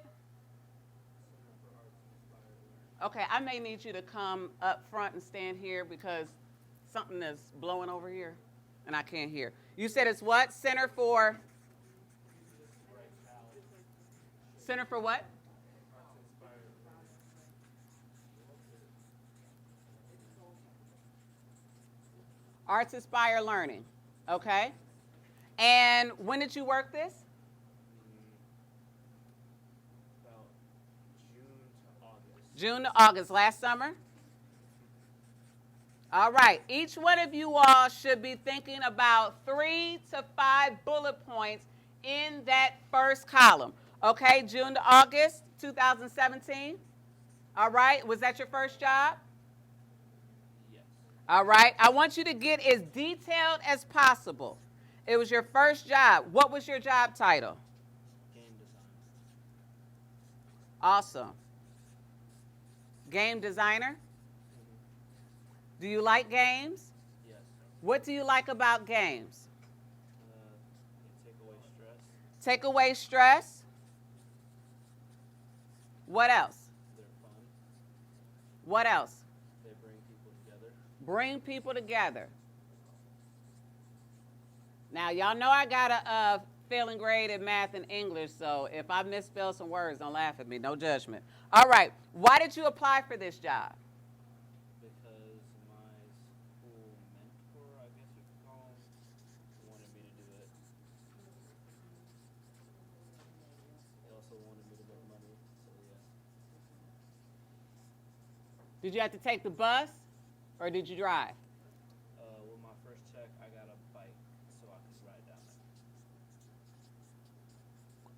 Okay, I may need you to come up front and stand here because something is blowing over here and I can't hear. You said it's what? Center for what? Arts Inspire Learning. Okay. And when did you work this? About June to August. June to August, last summer? All right. Each one of you all should be thinking about 3 to 5 bullet points in that first column. Okay, June to August 2017. All right. Was that your first job? Yes. All right. I want you to get as detailed as possible. It was your first job. What was your job title? Game design. Awesome. Game designer? Do you like games? Yes. What do you like about games? They take away stress. Take away stress. What else? They're fun. What else? They bring people together. Bring people together. Now, y'all know I got a failing grade in math and English, so if I misspell some words, don't laugh at me. No judgment. All right. Why did you apply for this job? Because my school mentor, I guess you could call him, wanted me to do it. He also wanted me to make money, so yeah. Did you have to take the bus or did you drive? With my first check, I got a bike so I could ride down there.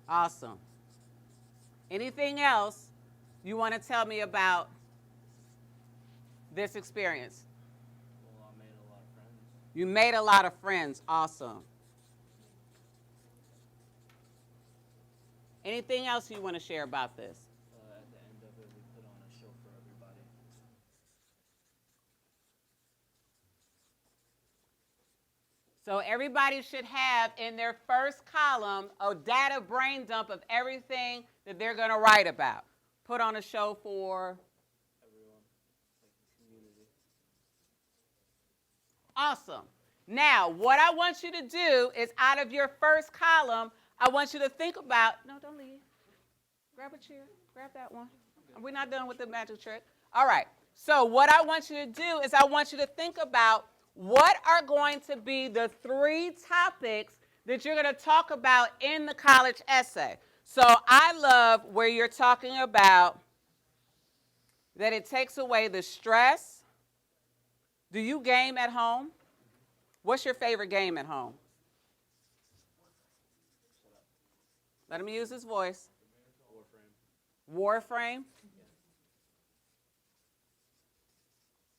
Awesome. Anything else you want to tell me about this experience? Well, I made a lot of friends. You made a lot of friends. Awesome. Anything else you want to share about this? At the end of it, we put on a show for everybody. So everybody should have in their first column a data brain dump of everything that they're going to write about. Put on a show for Everyone, like the community. awesome. Now, what I want you to do is out of your first column, I want you to think about, no, don't leave. Grab a chair. Grab that one. We're not done with the magic trick. All right. So what I want you to do is I want you to think about what are going to be the 3 topics that you're going to talk about in the college essay. So I love where you're talking about that it takes away the stress. Do you game at home? What's your favorite game at home? Let him use his voice. Warframe. Warframe?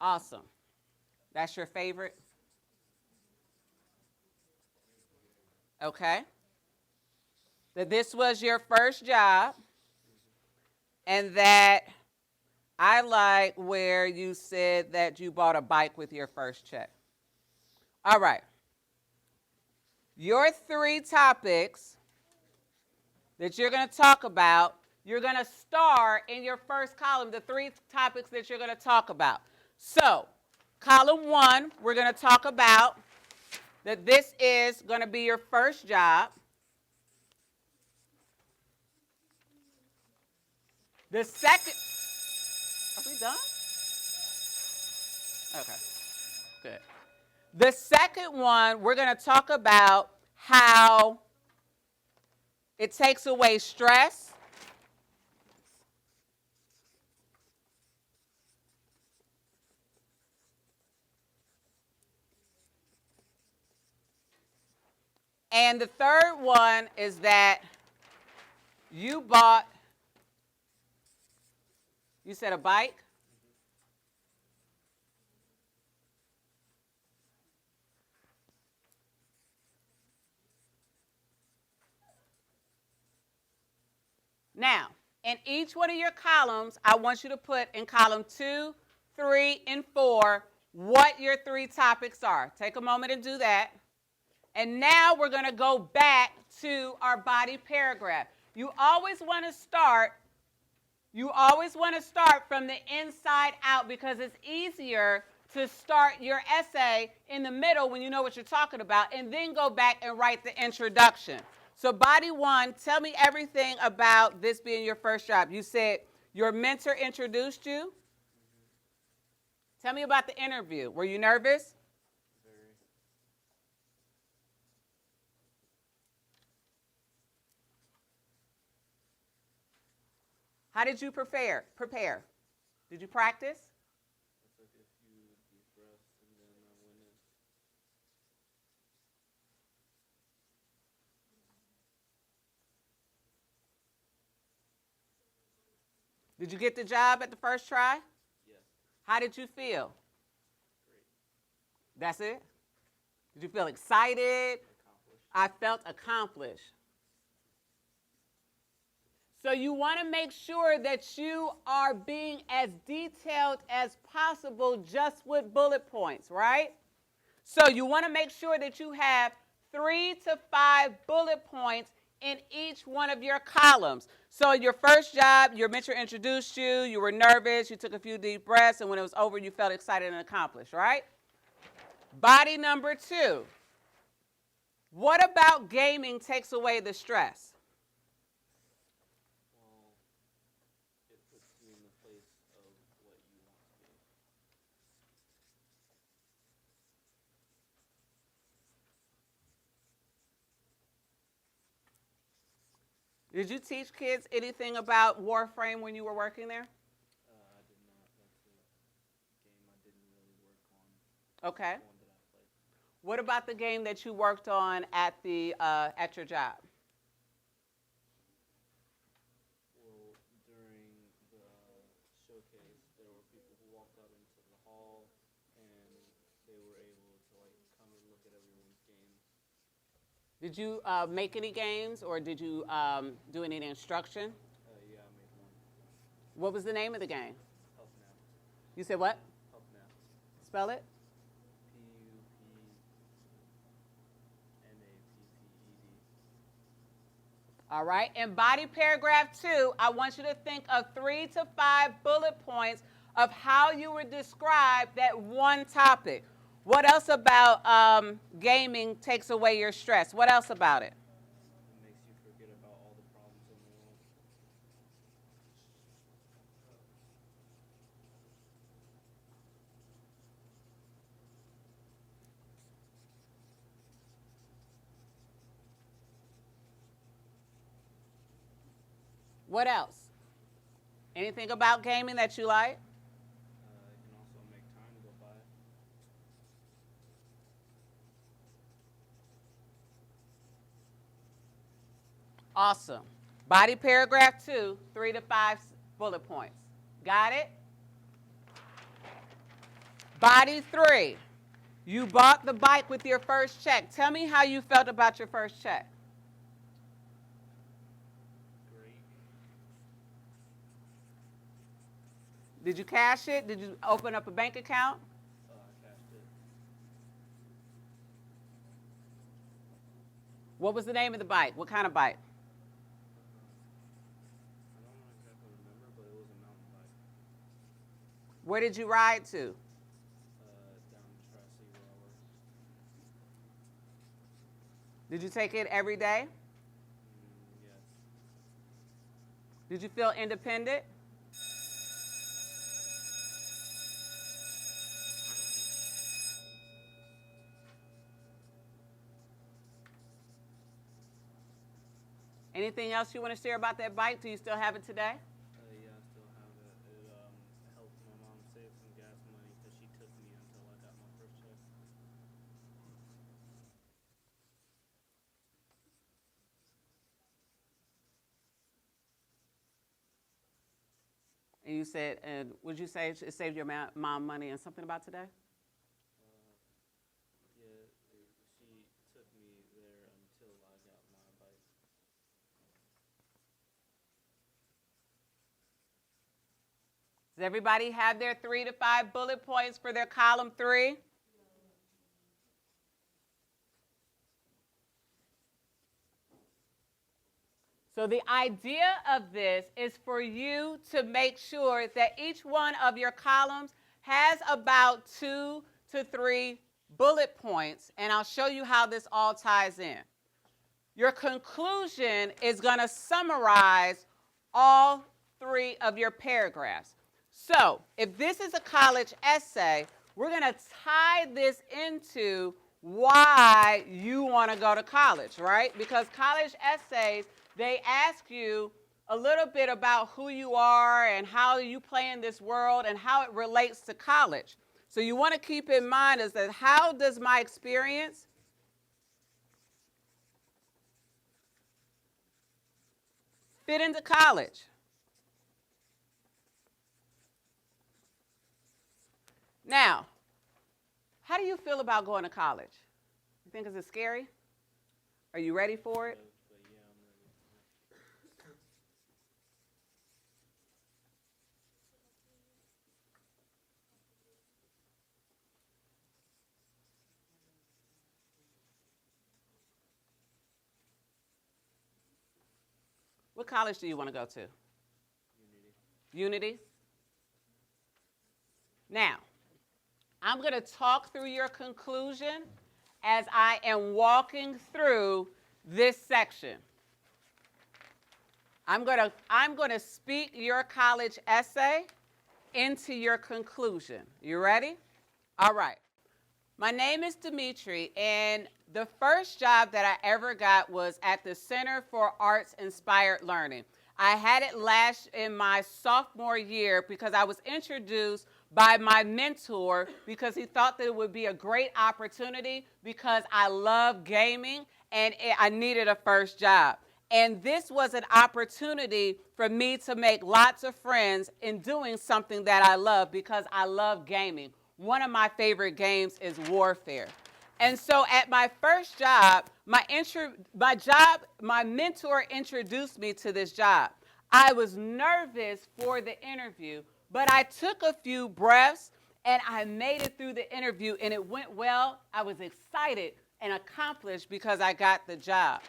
Awesome. That's your favorite? Okay. That this was your first job, and that I like where you said that you bought a bike with your first check. All right. Your 3 topics that you're going to talk about, you're going to star in your first column the 3 topics that you're going to talk about. So, column 1, we're going to talk about that this is going to be your first job. The second, are we done? Okay, good. The second one, we're going to talk about how it takes away stress. And the third one is that you said a bike? Now, in each one of your columns, I want you to put in column 2, 3, and 4 what your 3 topics are. Take a moment and do that. And now we're going to go back to our body paragraph. You always want to start from the inside out because it's easier to start your essay in the middle when you know what you're talking about and then go back and write the introduction. So body 1, tell me everything about this being your first job. You said your mentor introduced you. Tell me about the interview. Were you nervous? Very. How did you prepare? Did you practice? I took a few deep breaths and then I went in. Did you get the job at the first try? Yes. How did you feel? Great. That's it? Did you feel excited? Accomplished. I felt accomplished. So you want to make sure that you are being as detailed as possible just with bullet points, right? So you want to make sure that you have 3 to 5 bullet points in each one of your columns. So your first job, your mentor introduced you, you were nervous, you took a few deep breaths, and when it was over, you felt excited and accomplished, right? Body number 2. What about gaming takes away the stress? Well, it puts you in the place of what you want to be. Did you teach kids anything about Warframe when you were working there? I did not. That's a game I didn't really work on. Okay. The one that I played. What about the game that you worked on at your job? Well, Did you make any games or did you do any instruction? Yeah, I made one. What was the name of the game? Pup Naps. You said what? Pup Naps. Spell it. PUPNAPPED. All right. In body paragraph 2, I want you to think of 3 to 5 bullet points of how you would describe that one topic. What else about gaming takes away your stress? What else about it? It makes you forget about all the problems in the world. What else? Anything about gaming that you like? It can also make time go by. Awesome. Body paragraph 2, 3 to 5 bullet points. Got it? Body 3. You bought the bike with your first check. Tell me how you felt about your first check. Great. Did you cash it? Did you open up a bank account? I cashed it. What was the name of the bike? What kind of bike? I don't exactly remember, but it was a mountain bike. Where did you ride to? Down Tri-C where I work. Did you take it every day? Yes. Did you feel independent? Anything else you want to share about that bike? Do you still have it today? Yeah, I still have it. It helped my mom save some gas money because she took me until I got my first check. And you said, and would you say it saved your mom money and something about today? Yeah, she took me there until I got my bike. Does everybody have their 3 to 5 bullet points for their column 3? So the idea of this is for you to make sure that each one of your columns has about 2 to 3 bullet points, and I'll show you how this all ties in. Your conclusion is going to summarize all 3 of your paragraphs. So if this is a college essay, we're going to tie this into why you want to go to college, right? Because college essays, they ask you a little bit about who you are and how you play in this world and how it relates to college. So you want to keep in mind is that how does my experience fit into college? Now, how do you feel about going to college? You think it's scary? Are you ready for it? But yeah, I'm ready. What college do you want to go to? Unity? Now, I'm going to talk through your conclusion as I am walking through this section. I'm going to speak your college essay into your conclusion. You ready? All right. My name is Dimitri, and the first job that I ever got was at the Center for Arts Inspired Learning. I had it last in my sophomore year because I was introduced by my mentor because he thought that it would be a great opportunity because I love gaming and I needed a first job. And this was an opportunity for me to make lots of friends in doing something that I love because I love gaming. One of my favorite games is Warfare. And so at my first job, my mentor introduced me to this job. I was nervous for the interview, but I took a few breaths and I made it through the interview and it went well. I was excited and accomplished because I got the job.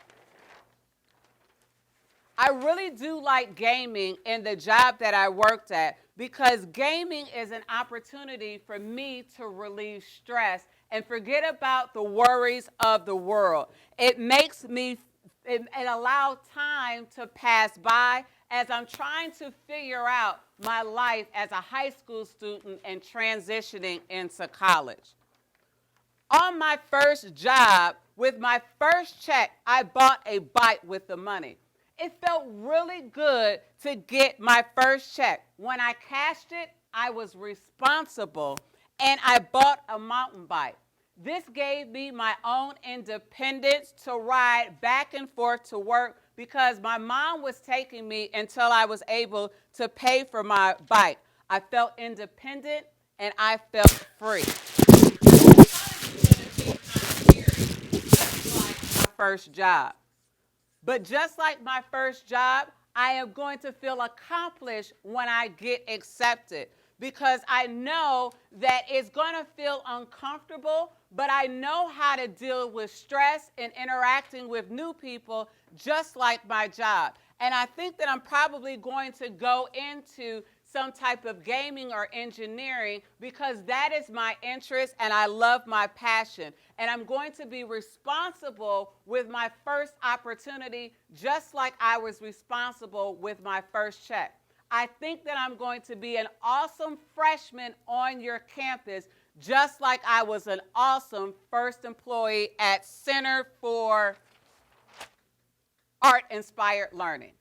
I really do like gaming in the job that I worked at because gaming is an opportunity for me to relieve stress and forget about the worries of the world. It makes me, it allows time to pass by as I'm trying to figure out my life as a high school student and transitioning into college. On my first job, with my first check, I bought a bike with the money. It felt really good to get my first check. When I cashed it, I was responsible and I bought a mountain bike. This gave me my own independence to ride back and forth to work because my mom was taking me until I was able to pay for my bike. I felt independent and I felt free. First job. But just like my first job, I am going to feel accomplished when I get accepted because I know that it's going to feel uncomfortable, but I know how to deal with stress and interacting with new people just like my job. And I think that I'm probably going to go into some type of gaming or engineering because that is my interest and I love my passion. And I'm going to be responsible with my first opportunity just like I was responsible with my first check. I think that I'm going to be an awesome freshman on your campus just like I was an awesome first employee at Center for Art-Inspired Learning.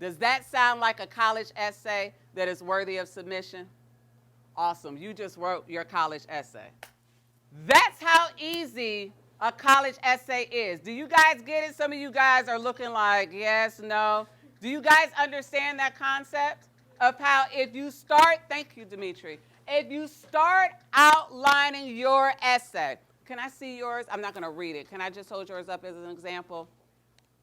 Does that sound like a college essay that is worthy of submission? Awesome. You just wrote your college essay. That's how easy a college essay is. Do you guys get it? Some of you guys are looking like, yes, no. Do you guys understand that concept of how if you start, thank you, Dimitri, if you start outlining your essay, can I see yours? I'm not going to read it. Can I just hold yours up as an example?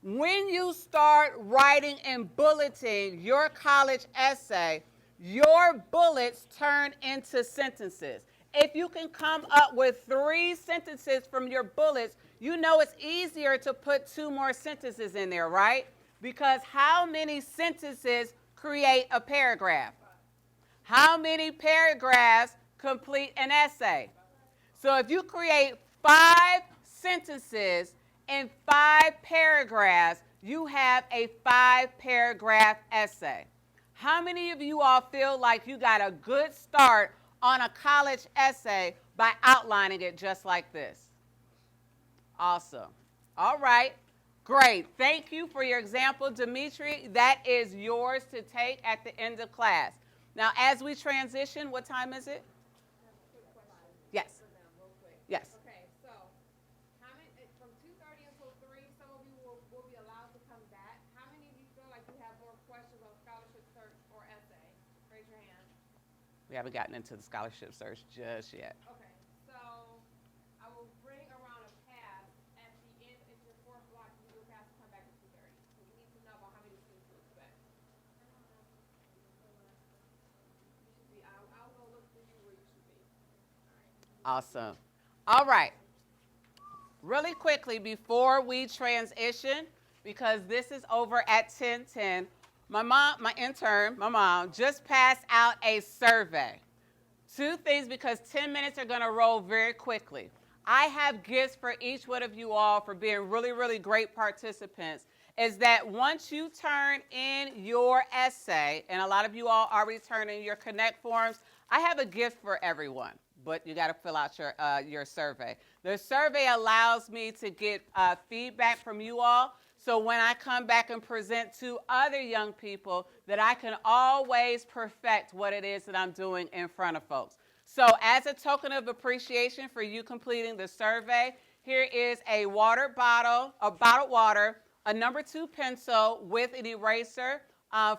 When you start writing and bulleting your college essay, your bullets turn into sentences. If you can come up with 3 sentences from your bullets, you know it's easier to put 2 more sentences in there, right? Because how many sentences create a paragraph? How many paragraphs complete an essay? So if you create 5 sentences in 5 paragraphs, you have a 5-paragraph essay. How many of you all feel like you got a good start on a college essay by outlining it just like this? Awesome. All right. Great. Thank you for your example, Dimitri. That is yours to take at the end of class. Now, as we transition, what time is it? Yes. Yes. Okay, so from 2:30 until 3, some of you will be allowed to come back. How many of you feel like you have more questions on scholarship search or essay? Raise your hand. We haven't gotten into the scholarship search just yet. Okay, so I will bring around a pass at the end. It's your 4th block. You will pass to come back at 2:30. So we need to know about how many students to expect. You should be. I'll go look for you where you should be. Awesome. All right. Really quickly before we transition, because this is over at 10:10, my mom, just passed out a survey. 2 things because 10 minutes are going to roll very quickly. I have gifts for each one of you all for being really, really great participants. Is that once you turn in your essay, and a lot of you all already turned in your Connect forms, I have a gift for everyone. But you got to fill out your survey. The survey allows me to get feedback from you all. So when I come back and present to other young people, that I can always perfect what it is that I'm doing in front of folks. So as a token of appreciation for you completing the survey, here is a water bottle, a bottled water, a number 2 pencil with an eraser,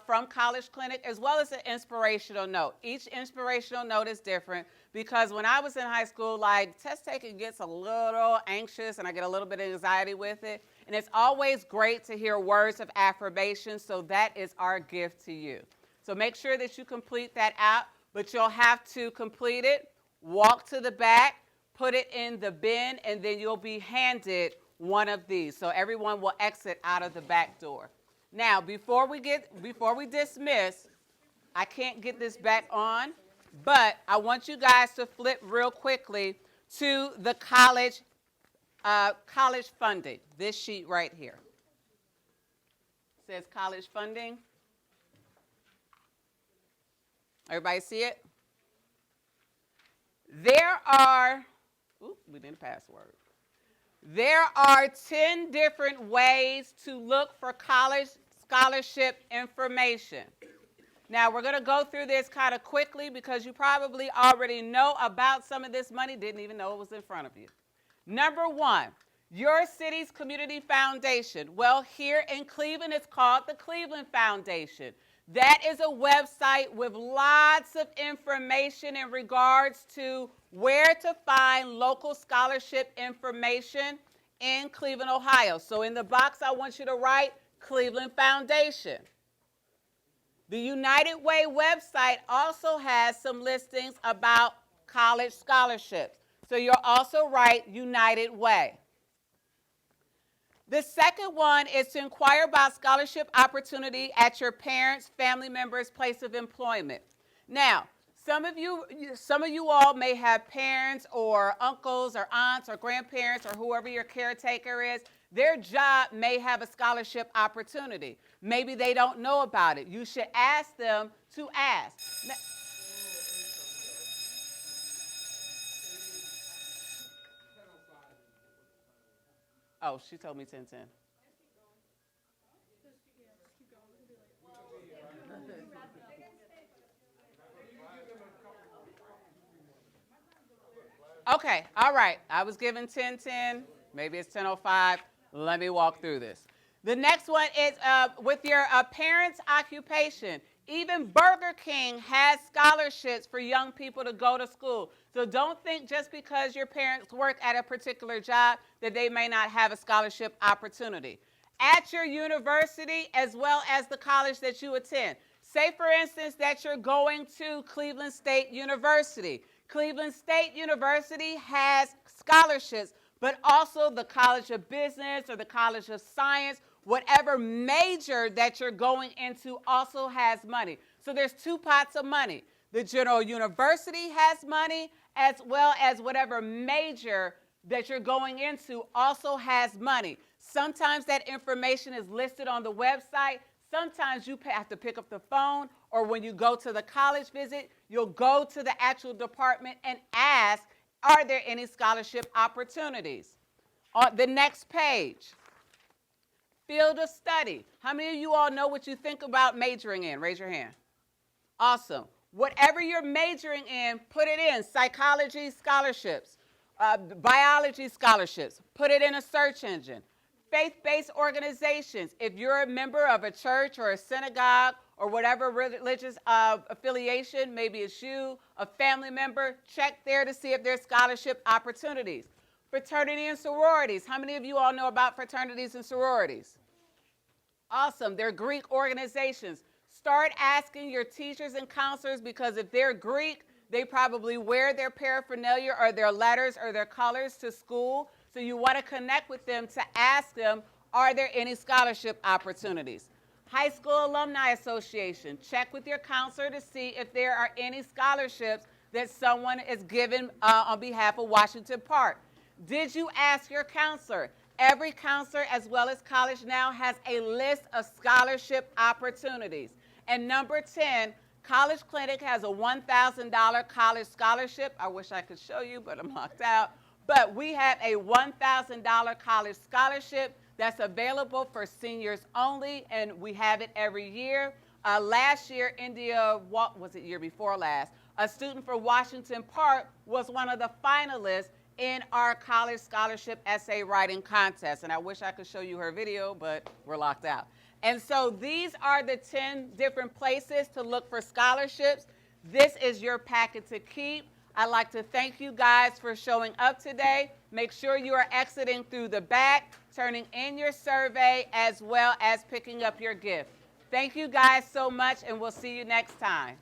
from College Clinic, as well as an inspirational note. Each inspirational note is different because when I was in high school, like, test taking gets a little anxious and I get a little bit of anxiety with it. And it's always great to hear words of affirmation, so that is our gift to you. So make sure that you complete that out, but you'll have to complete it, walk to the back, put it in the bin, and then you'll be handed one of these. So everyone will exit out of the back door. Now, before we dismiss, I can't get this back on, but I want you guys to flip real quickly to the college funding. This sheet right here says college funding. Everybody see it? We need a password. There are 10 different ways to look for college scholarship information. Now, we're going to go through this kind of quickly because you probably already know about some of this money, didn't even know it was in front of you. Number 1, your city's community foundation. Well, here in Cleveland, it's called the Cleveland Foundation. That is a website with lots of information in regards to where to find local scholarship information in Cleveland, Ohio. So in the box, I want you to write Cleveland Foundation. The United Way website also has some listings about college scholarships. So you'll also write United Way. The second one is to inquire about scholarship opportunity at your parents, family members' place of employment. Now, some of you all may have parents or uncles or aunts or grandparents or whoever your caretaker is. Their job may have a scholarship opportunity. Maybe they don't know about it. You should ask them to ask. Now, oh, she told me 10:10. Okay, all right. I was given 10:10. Maybe it's 10:05. Let me walk through this. The next one is with your parents' occupation. Even Burger King has scholarships for young people to go to school. So don't think just because your parents work at a particular job that they may not have a scholarship opportunity. At your university as well as the college that you attend. Say, for instance, that you're going to Cleveland State University. Cleveland State University has scholarships, but also the College of Business or the College of Science, whatever major that you're going into also has money. So there's two pots of money. The General University has money, as well as whatever major that you're going into also has money. Sometimes that information is listed on the website. Sometimes you have to pick up the phone, or when you go to the college visit, you'll go to the actual department and ask, are there any scholarship opportunities? On the next page, field of study. How many of you all know what you think about majoring in? Raise your hand. Awesome. Whatever you're majoring in, put it in. Psychology scholarships, biology scholarships. Put it in a search engine. Faith-based organizations. If you're a member of a church or a synagogue or whatever religious affiliation, maybe it's you, a family member, check there to see if there's scholarship opportunities. Fraternity and sororities. How many of you all know about fraternities and sororities? Awesome. They're Greek organizations. Start asking your teachers and counselors, because if they're Greek, they probably wear their paraphernalia or their letters or their colors to school. So you want to connect with them to ask them, are there any scholarship opportunities? High School Alumni Association. Check with your counselor to see if there are any scholarships that someone is given on behalf of Washington Park. Did you ask your counselor? Every counselor, as well as College Now, has a list of scholarship opportunities. And number 10, College Clinic has a $1,000 college scholarship. I wish I could show you, but I'm locked out. But we have a $1,000 college scholarship that's available for seniors only, and we have it every year. Last year, what was it, year before last, a student for Washington Park was one of the finalists in our college scholarship essay writing contest. And I wish I could show you her video, but we're locked out. And so these are the 10 different places to look for scholarships. This is your packet to keep. I'd like to thank you guys for showing up today. Make sure you are exiting through the back, turning in your survey, as well as picking up your gift. Thank you guys so much, and we'll see you next time.